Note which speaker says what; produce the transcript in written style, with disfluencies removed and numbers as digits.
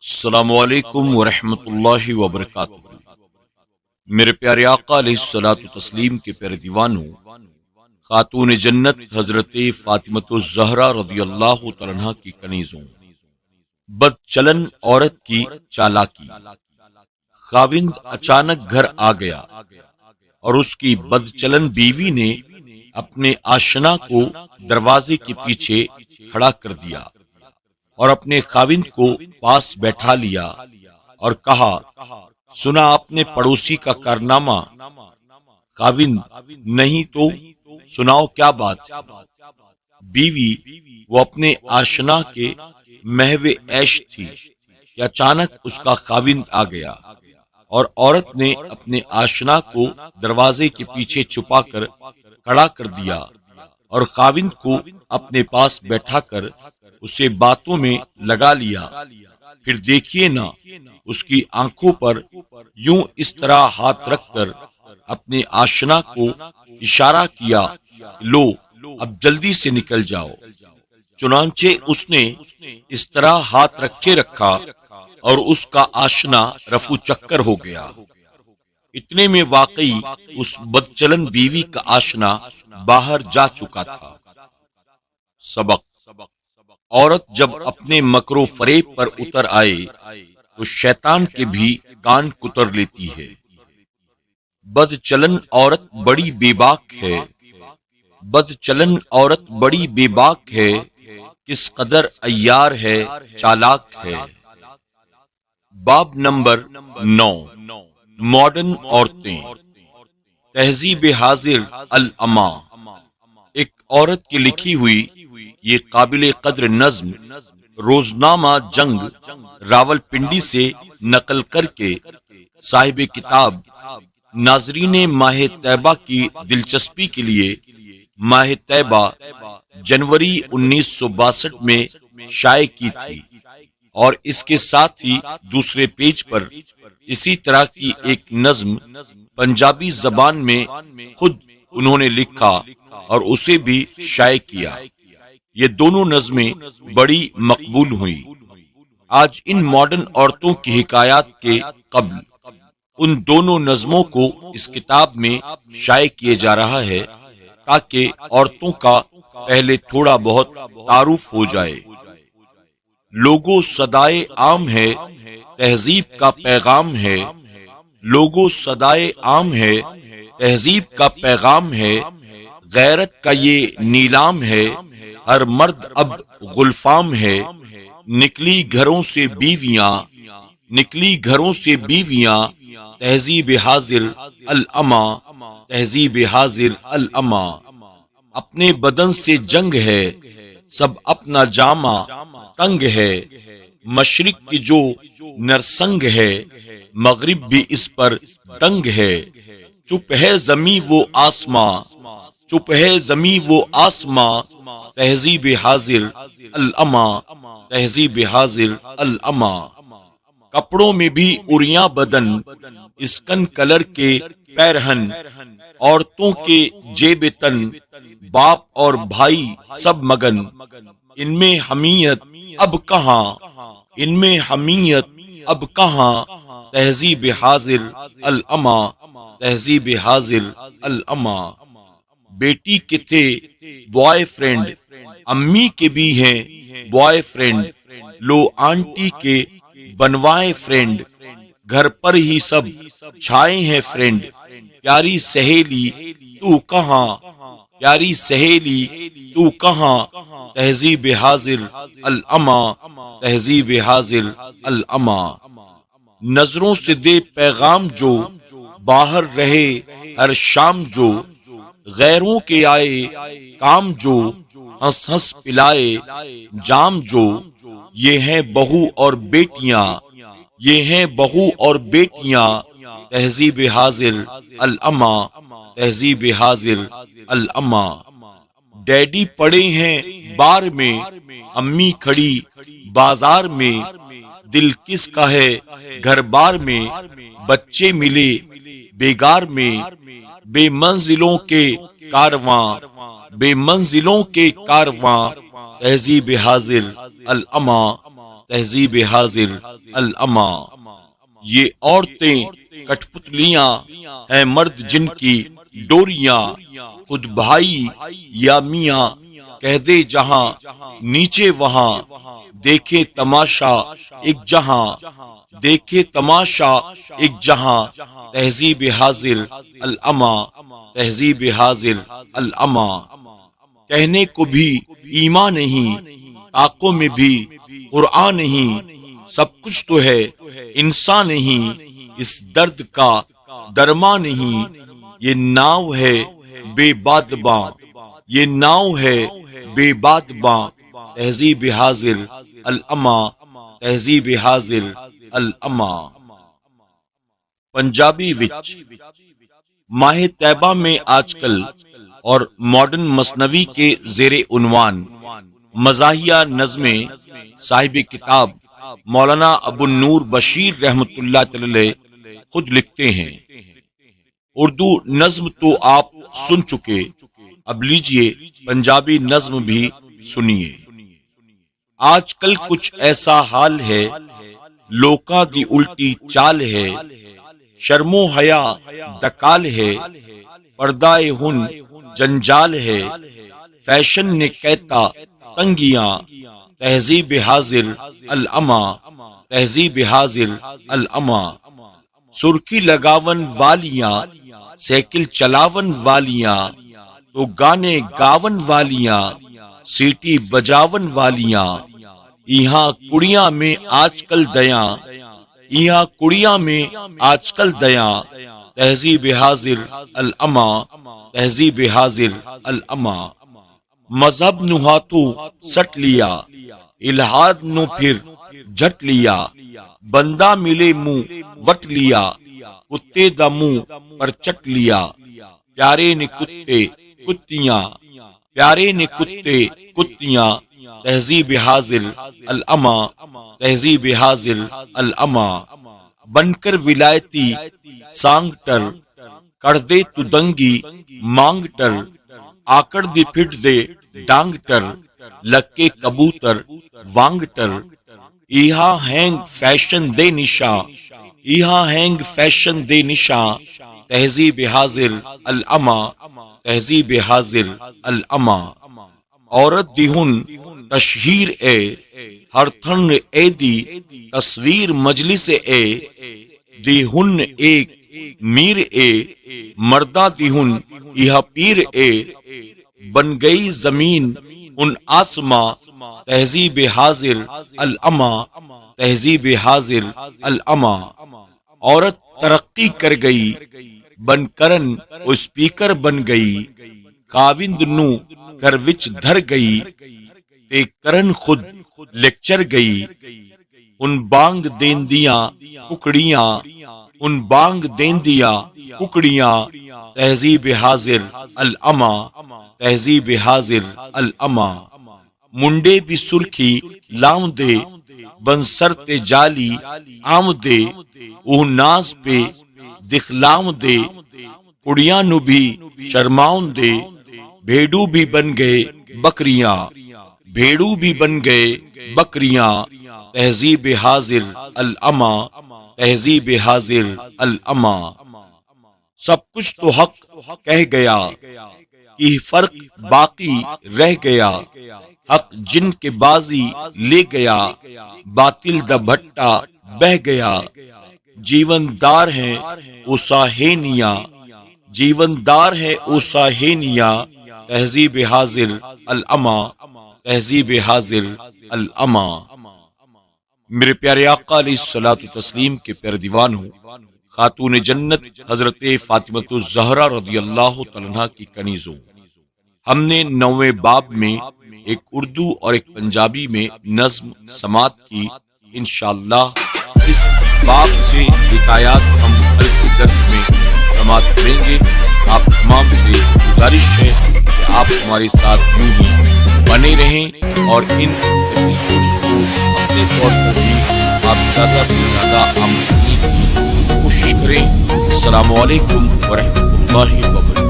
Speaker 1: السلام علیکم ورحمۃ اللہ وبرکاتہ۔ میرے پیارے آقا علیہ الصلوۃ والتسلیم کے پیارے دیوانوں، خاتون جنت حضرت فاطمۃ الزہرا رضی اللہ تعالیٰ عنہا کی کنیزوں، بد چلن عورت کی چالاکی۔ خاوند اچانک گھر آ گیا اور اس کی بد چلن بیوی نے اپنے آشنا کو دروازے کے پیچھے کھڑا کر دیا اور اپنے خاوند کو پاس بیٹھا لیا اور کہا، سنا آپ نے پڑوسی کا کارنامہ؟ خاوند: نہیں تو سناؤ کیا بات؟ بیوی: وہ اپنے آشنا کے محو عیش تھی کہ اچانک اس کا خاوند آ گیا اور عورت نے اپنے آشنا کو دروازے کے پیچھے چھپا کر کھڑا کر دیا اور خاوند کو اپنے پاس بیٹھا کر اسے باتوں میں لگا لیا۔ پھر دیکھیے نا، اس کی آنکھوں پر یوں اس طرح ہاتھ رکھ کر اپنے آشنا کو اشارہ کیا، لو اب جلدی سے نکل جاؤ۔ چنانچہ اس نے اس طرح ہاتھ رکھے رکھا اور اس کا آشنا رفو چکر ہو گیا۔ اتنے میں واقعی اس بدچلن بیوی کا آشنا باہر جا چکا تھا۔ سبق: عورت جب اپنے مکر و فریب پر اتر آئے تو شیطان کے بھی کان کتر لیتی ہے۔ بد چلن عورت بڑی بے باک ہے، بد چلن عورت بڑی بے باک ہے، کس قدر عیار ہے، چالاک ہے۔ باب نمبر 9، ماڈرن عورتیں۔ تہذیب حاضر الاما۔ ایک عورت کی لکھی ہوئی یہ قابل قدر نظم روزنامہ جنگ راولپنڈی سے نقل کر کے صاحب کتاب ناظرین ماہ طیبہ کی دلچسپی کے لیے ماہ طیبہ جنوری 1962 میں شائع کی تھی، اور اس کے ساتھ ہی دوسرے پیج پر اسی طرح کی ایک نظم پنجابی زبان میں خود انہوں نے لکھا اور اسے بھی شائع کیا۔ یہ دونوں نظمیں بڑی مقبول ہوئیں۔ آج ان ماڈرن عورتوں کی حکایات کے قبل ان دونوں نظموں کو اس کتاب میں شائع کیے جا رہا ہے تاکہ عورتوں کا پہلے تھوڑا بہت تعارف ہو جائے۔ لوگوں صدائے عام ہے، تہذیب کا پیغام ہے، لوگوں صدائے عام ہے، تہذیب کا پیغام ہے، غیرت کا یہ نیلام ہے، ہر مرد اب غلفام ہے۔ نکلی گھروں سے بیویاں، نکلی گھروں سے بیویاں، تہذیب حاضر الاما، تہذیب حاضر الاما۔ اپنے بدن سے جنگ ہے، سب اپنا جامہ تنگ ہے، مشرق کی جو نرسنگ ہے، مغرب بھی اس پر دنگ ہے۔ چپ ہے زمیں وہ آسماں، چپ ہے زمیں وہ آسماں، تہذیب حاضر الاما، تہذیب حاضر الاما۔ کپڑوں میں بھی اریاں بدن، اسکن کلر کے پیرہن، عورتوں کے جیب تن، باپ اور بھائی سب مگن۔ ان میں حمیت اب کہاں، ان میں حمیت اب کہاں، تہذیب حاضر الاما، تہذیب حاضر الاما۔ بیٹی کے تھے بوائے فرینڈ، امی کے بھی ہیں بوائے فرینڈ، لو آنٹی کے بنوائے فرینڈ، گھر پر ہی سب چھائے ہیں فرینڈ۔ پیاری سہیلی تو کہاں، پیاری سہیلی تو کہاں، تہذیب حاضر الاما، تہذیب حاضر الاما۔ نظروں سے دے پیغام جو، باہر رہے ہر شام جو، غیروں کے آئے کام جو، ہنس ہنس پلائے جام جو۔ یہ ہیں بہو اور بیٹیاں، یہ ہیں بہو اور بیٹیاں، تہذیب حاضر الاما، تہذیب حاضر الاما۔ ڈیڈی پڑے ہیں بار میں، امی کھڑی بازار میں، دل کس کا ہے گھر بار میں، بچے ملے بیگار میں، بے منزلوں کے کارواں، بے منزلوں کے کارواں، تہذیب حاضر الاما، تہذیب حاضر الاما۔ یہ عورتیں کٹ پتلیاں ہیں، مرد جن کی ڈوریاں، خود بھائی یا میاں کہہ دے جہاں، نیچے وہاں دیکھے تماشا ایک جہاں، دیکھے تماشا ایک جہاں، تہذیب حاضر الاما، تہذیب حاضر الاما۔ کہنے کو بھی ایمان نہیں، آنکھوں میں بھی قرآن نہیں، سب کچھ تو ہے انسان نہیں، اس درد کا درما نہیں۔ یہ ناؤ ہے بے بادباں، یہ ناؤ ہے بے بادباں، تہذیب حاضر الاما، تہذیب حاضر الاما۔ پنجابی وچ ماہ طیبہ میں آج کل اور ماڈرن مثنوی کے زیر عنوان مزاحیہ نظمیں صاحب کتاب مولانا ابو النور بشیر رحمۃ اللہ علیہ خود لکھتے ہیں۔ اردو نظم تو آپ سن چکے، اب لیجئے پنجابی نظم بھی سنیے۔ آج کل کچھ ایسا حال ہے، لوکاں دی الٹی چال ہے، شرم و حیا دکال ہے، پردہ ہن جنجال ہے، فیشن نے کہتا تنگیاں، تہذیب حاضر الاما، تہذیب حاضر الاما۔ سرخی لگاون والیاں، سائیکل چلاون والیاں، تو گانے گاون والیاں، سیٹی بجاون والیاں، یہاں کڑیاں میں آج کل دیاں، یہاں کڑیاں میں آج کل دیاں، تہذیب حاضر الاما، تہذیب حاضر الاما۔ مذہب نو ہاتھوں سٹ لیا، الہاد نو پھر جھٹ لیا، بندہ ملے منہ وٹ لیا، کتے دا منہ پر چٹ لیا، پیارے نے کتے کتیاں، پیارے نے کتے کتیاں، تہذیب حاضر الاما، تہذیب حاضر الاما۔ بن کر ولایتی سانگ ٹر، کر دے تو دنگی مانگ ٹر، آکڑ دی پھٹ دے ڈانگ ٹر، لکے کبوتر وانگ ٹر، یہاں ہینگ فیشن دے نشاں، یہاں ہینگ فیشن دے نشاں، تہذیب حاضر الاما، تہذیب حاضر الاما۔ عورت دی ہن تشہیر اے، ہر تھن اے دی تصویر مجلس اے، دی ہن ایک میر اے، مردہ دی ہن یہ پیر اے، بن گئی زمین ان آسماں، تہذیب حاضر الاما، تہذیب حاضر الاما۔ عورت ترقی کر گئی، بن کرن او سپیکر بن گئی، کاوند نو گھر وچ دھر گئی، تے کرن خود لیکچر گئی، ان بانگ دیندیاں ککڑیاں، ان بانگ دیندیاں ککڑیاں، تہذیب حاضر الاما، تہذیب حاضر الاما۔ منڈے بھی سرخی لاؤں دے، بن سر تے جالی آم دے، اوہ ناز پہ دکھلاؤں دے، کڑیاں نو بھی شرماؤں دے، بھیڑو بھی بن گئے بکریاں، بھیڑو بھی بن گئے بکریاں، تہذیب حاضر الاما، تہذیب حاضر الاما۔ سب کچھ تو حق کہہ گیا، کہ فرق باقی رہ گیا، حق جن کے بازی لے گیا، باطل دا بھٹا بہ گیا، جیون دار ہیں او ساہینیاں، جیون دار ہے او ساہینیاں، تہذیب حاضر الاما، تہذیب حاضر الاما۔ میرے پیارے آقا علیہ الصلوۃ والتسلیم کے پیارے دیوانوں، خاتون جنت حضرت فاطمۃ الزہرا رضی اللہ تعالیٰ عنہا کی کنیزوں، ہم نے 9ویں باب میں ایک اردو اور ایک پنجابی میں نظم سماعت کی۔ انشاءاللہ اس باب سے حکایات ہم کل کے درس میں سماعت کریں گے۔ آپ تمام سے گزارش ہے کہ آپ ہمارے ساتھ یوں ہی بنے رہیں اور ان ایپیسوڈز کو اپنے طور پر بھی آپ زیادہ سے زیادہ عام کرنے کی کوشش کریں۔ السلام علیکم ورحمۃ اللہ وبرکاتہ۔